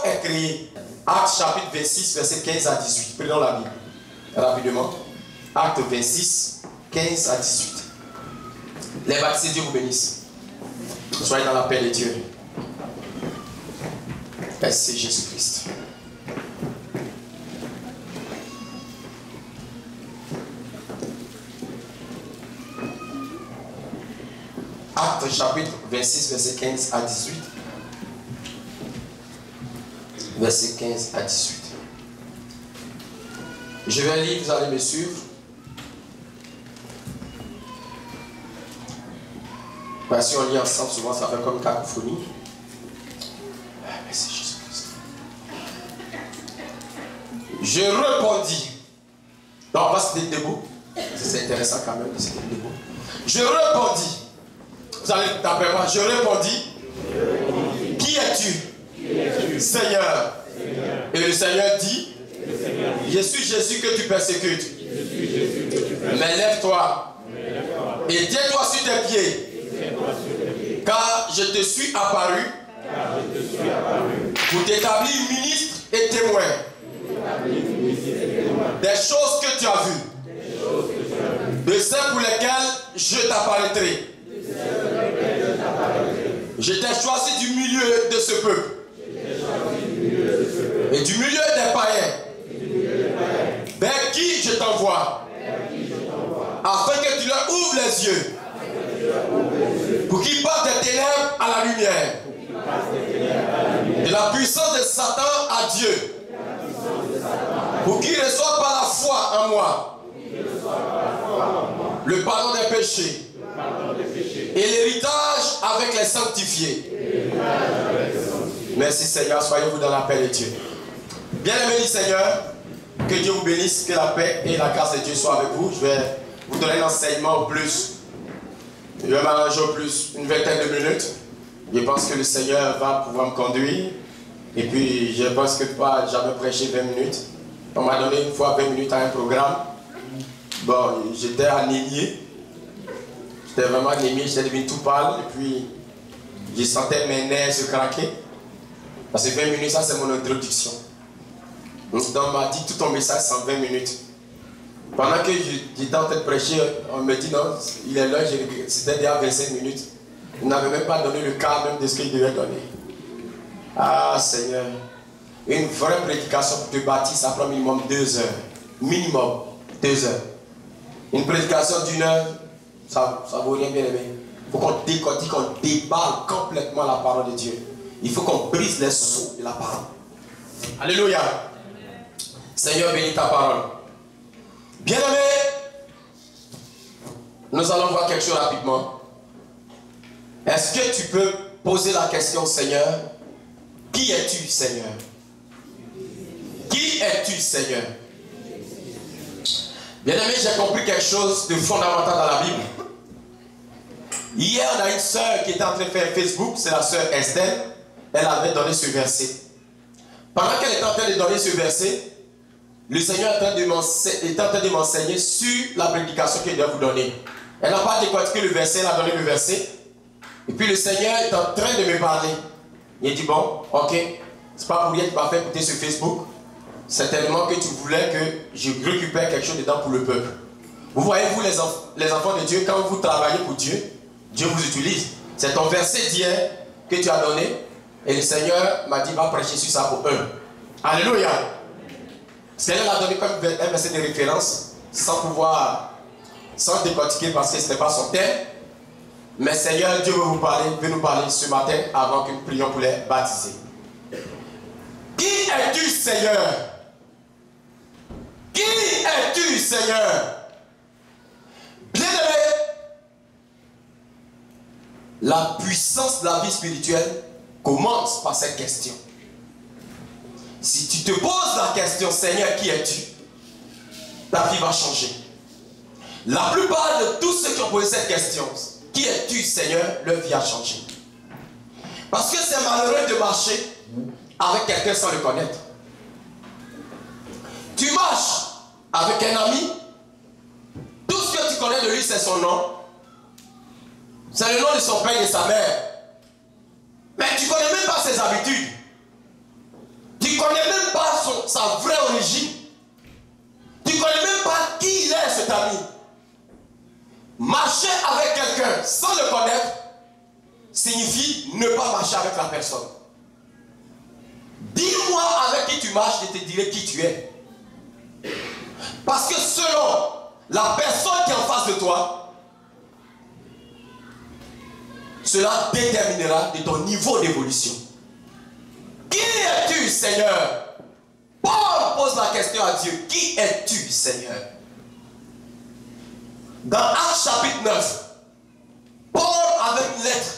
est créé. Actes chapitre 26, verset 15 à 18. Prenons la Bible rapidement. Actes 26, 15 à 18. Les baptisés, Dieu vous bénisse. Soyez dans la paix de Dieu. Merci Jésus-Christ. Actes chapitre 26, verset 15 à 18. Verset 15 à 18. Je vais lire, vous allez me suivre. Si on lit ensemble, souvent ça fait comme cacophonie. Merci Jésus-Christ. Je répondis. Non, on va se dire debout. C'est intéressant quand même de se dire debout. Je répondis. Vous allez taper moi. Je répondis. Qui es-tu, Seigneur? Et le Seigneur dit, je suis Jésus que tu persécutes. Mais lève-toi et tiens-toi sur tes pieds. Car je te suis apparu pour t'établir ministre et témoin des choses que tu as vues, de celles pour lesquelles je t'apparaîtrai. Je t'ai choisi du milieu de ce peuple et du milieu des païens vers qui je t'envoie, afin que tu leur ouvres les yeux, pour qu'ils passent des ténèbres à la lumière, de la puissance de Satan à Dieu, pour qu'ils reçoivent par la foi en moi le pardon des péchés et l'héritage avec les sanctifiés. Merci Seigneur, soyez-vous dans la paix de Dieu. Bien-aimés Seigneur, que Dieu vous bénisse, que la paix et la grâce de Dieu soient avec vous. Je vais vous donner un enseignement au plus. Je vais m'arranger au plus une vingtaine de minutes. Je pense que le Seigneur va pouvoir me conduire. Et puis je pense que pas jamais prêcher 20 minutes. On m'a donné une fois 20 minutes à un programme. Bon, j'étais anémié. J'étais vraiment anémié, j'étais devenu tout pâle. Et puis je sentais mes nerfs se craquer. Parce que 20 minutes, ça c'est mon introduction. Donc on m'a dit tout ton message en 20 minutes. Pendant que j'étais en train de prêcher, on me dit non, il est là, c'était déjà 25 minutes. Il n'avait même pas donné le cadre même de ce qu'il devait donner. Ah Seigneur, une vraie prédication pour te bâtir, ça prend minimum 2 heures. Minimum 2 heures. Une prédication d'1 heure, ça vaut rien, bien aimé. Il faut qu'on décortique, qu'on déballe complètement la parole de Dieu. Il faut qu'on brise les sceaux de la parole. Alléluia. Seigneur, bénis ta parole. Bien-aimé, nous allons voir quelque chose rapidement. Est-ce que tu peux poser la question, Seigneur? Qui es-tu, Seigneur? Qui es-tu, Seigneur? Bien-aimé, j'ai compris quelque chose de fondamental dans la Bible. Hier, on a une sœur qui était en train de faire Facebook, c'est la sœur Estelle. Elle avait donné ce verset. Pendant qu'elle était en train de donner ce verset, le Seigneur est en train de m'enseigner sur la prédication qu'il doit vous donner. Elle n'a pas décortiqué le verset, elle a donné le verset. Et puis le Seigneur est en train de me parler. Il dit bon, ok, c'est pas pour rien que tu m'as fait écouter sur Facebook. Certainement que tu voulais que je récupère quelque chose dedans pour le peuple. Vous voyez, vous les enfants de Dieu, quand vous travaillez pour Dieu, Dieu vous utilise. C'est ton verset d'hier que tu as donné. Et le Seigneur m'a dit, va prêcher sur ça pour eux. Alléluia. Le Seigneur a donné comme un verset de référence, sans décortiquer parce que ce n'était pas son thème. Mais Seigneur, Dieu veut nous parler ce matin avant que nous prions pour les baptiser. Qui es-tu, Seigneur? Qui es-tu, Seigneur? Bien-aimé, la puissance de la vie spirituelle commence par cette question. Si tu te poses la question, Seigneur, qui es-tu? Ta vie va changer. La plupart de tous ceux qui ont posé cette question, qui es-tu, Seigneur, leur vie a changé. Parce que c'est malheureux de marcher avec quelqu'un sans le connaître. Tu marches avec un ami, tout ce que tu connais de lui, c'est son nom. C'est le nom de son père et de sa mère. Mais tu ne connais même pas ses habitudes. sa vraie origine. Tu ne connais même pas qui il est, cet ami. Marcher avec quelqu'un sans le connaître signifie ne pas marcher avec la personne. Dis-moi avec qui tu marches, je te dirai qui tu es. Parce que selon la personne qui est en face de toi, cela déterminera de ton niveau d'évolution. Qui es-tu, Seigneur? Paul pose la question à Dieu. Qui es-tu, Seigneur? Dans Actes chapitre 9, Paul avait une lettre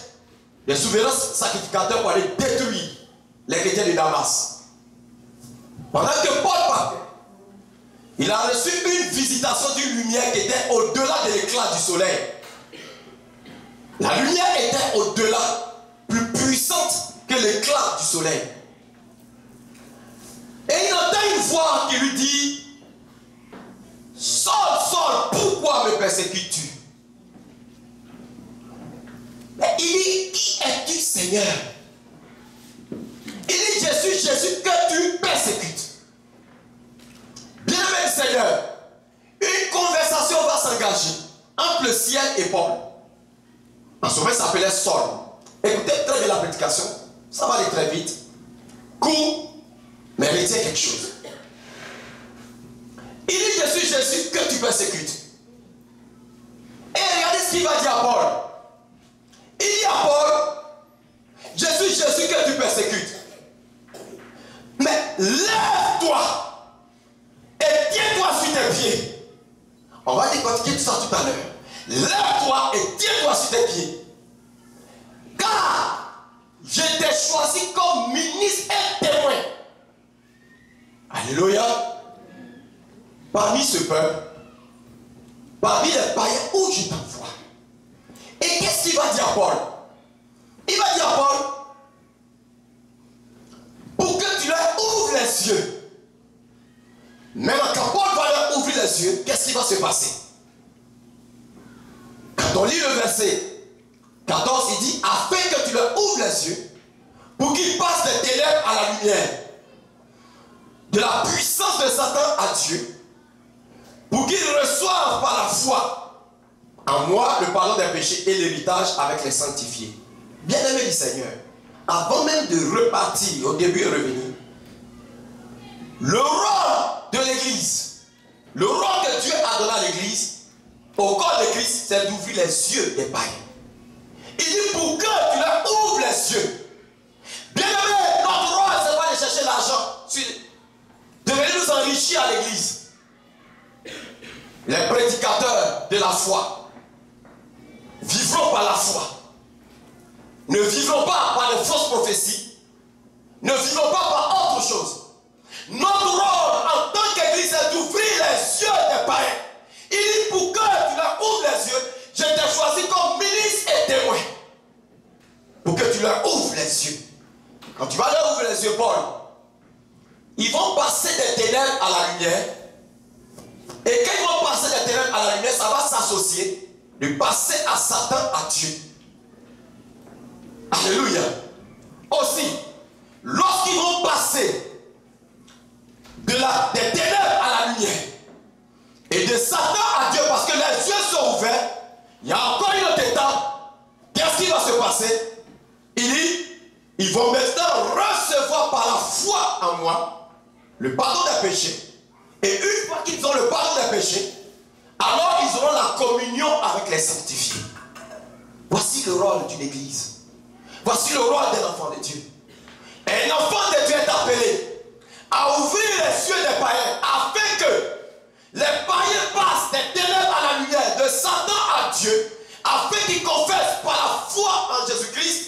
des souverains sacrificateurs pour aller détruire les chrétiens de Damas. Pendant que Paul partait, il a reçu une visitation d'une lumière qui était au-delà de l'éclat du soleil. La lumière était au-delà, plus puissante que l'éclat du soleil. Et il entend une voix qui lui dit: Saul, Saul, pourquoi me persécutes-tu? Mais il dit: Qui es-tu, Seigneur? Il dit: Je suis Jésus que tu persécutes. Bien-aimé Seigneur, une conversation va s'engager entre le ciel et Paul. En ce moment, il s'appelait Saul. Écoutez très bien la prédication, ça va aller très vite. Court, mais retiens quelque chose. Il dit: Je suis Jésus que tu persécutes. Et regardez ce qu'il va dire à Paul. Il dit à Paul: Je suis Jésus que tu persécutes. Mais lève-toi et tiens-toi sur tes pieds. On va décortiquer tout ça tout à l'heure. Lève-toi et tiens-toi sur tes pieds. Car je t'ai choisi comme ministre et témoin. Alléluia. Parmi ce peuple, parmi les païens où je t'envoie. Et qu'est-ce qu'il va dire à Paul? Il va dire à Paul: pour que tu leur ouvres les yeux. Même quand Paul va leur ouvrir les yeux, qu'est-ce qui va se passer? Quand on lit le verset 14, il dit: afin que tu leur ouvres les yeux, pour qu'ils passent des ténèbres à la lumière, de la puissance de Satan à Dieu, pour qu'ils reçoivent par la foi en moi le pardon des péchés et l'héritage avec les sanctifiés. Bien-aimé du Seigneur, avant même de repartir, au début et revenir, le rôle de l'Église, le rôle que Dieu a donné à l'Église, au corps de Christ, c'est d'ouvrir les yeux des païens. Il dit: pour que tu leur ouvres les yeux. Bien-aimé, notre rôle, c'est pas de chercher l'argent, de venir nous enrichir à l'Église. Les prédicateurs de la foi vivront par la foi. Ne vivront pas par de fausses prophéties. Ne vivront pas par autre chose. Notre rôle en tant qu'Église est d'ouvrir les yeux des païens. Il dit: pour que tu leur ouvres les yeux, je t'ai choisi comme ministre et témoin. Pour que tu leur ouvres les yeux. Quand tu vas leur ouvrir les yeux, Paul, ils vont passer des ténèbres à la lumière. Et quand ils vont passer des ténèbres à la lumière, ça va s'associer de passer à Satan, à Dieu. Alléluia. Aussi, lorsqu'ils vont passer des ténèbres à la lumière et de Satan à Dieu, parce que les yeux sont ouverts, il y a encore une autre étape. Qu'est-ce qui va se passer? Il dit: ils vont maintenant recevoir par la foi en moi le pardon des péchés. Et une fois qu'ils ont le pardon des péchés, alors ils auront la communion avec les sanctifiés. Voici le rôle d'une église. Voici le rôle d'un enfant de Dieu. Et un enfant de Dieu est appelé à ouvrir les yeux des païens, afin que les païens passent des ténèbres à la lumière, de Satan à Dieu, afin qu'ils confessent par la foi en Jésus-Christ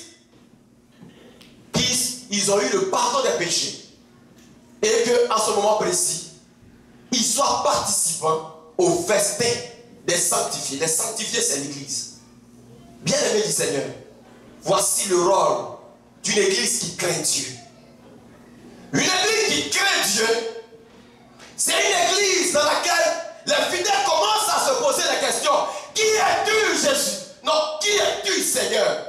qu'ils ont eu le pardon des péchés. Et qu'à ce moment précis, ils soient participants au festin des sanctifiés. Les sanctifiés, c'est l'Église. Bien-aimé du Seigneur, voici le rôle d'une Église qui craint Dieu. Une Église qui craint Dieu, c'est une Église dans laquelle les fidèles commencent à se poser la question: qui es-tu, Jésus? Non, qui es-tu, Seigneur?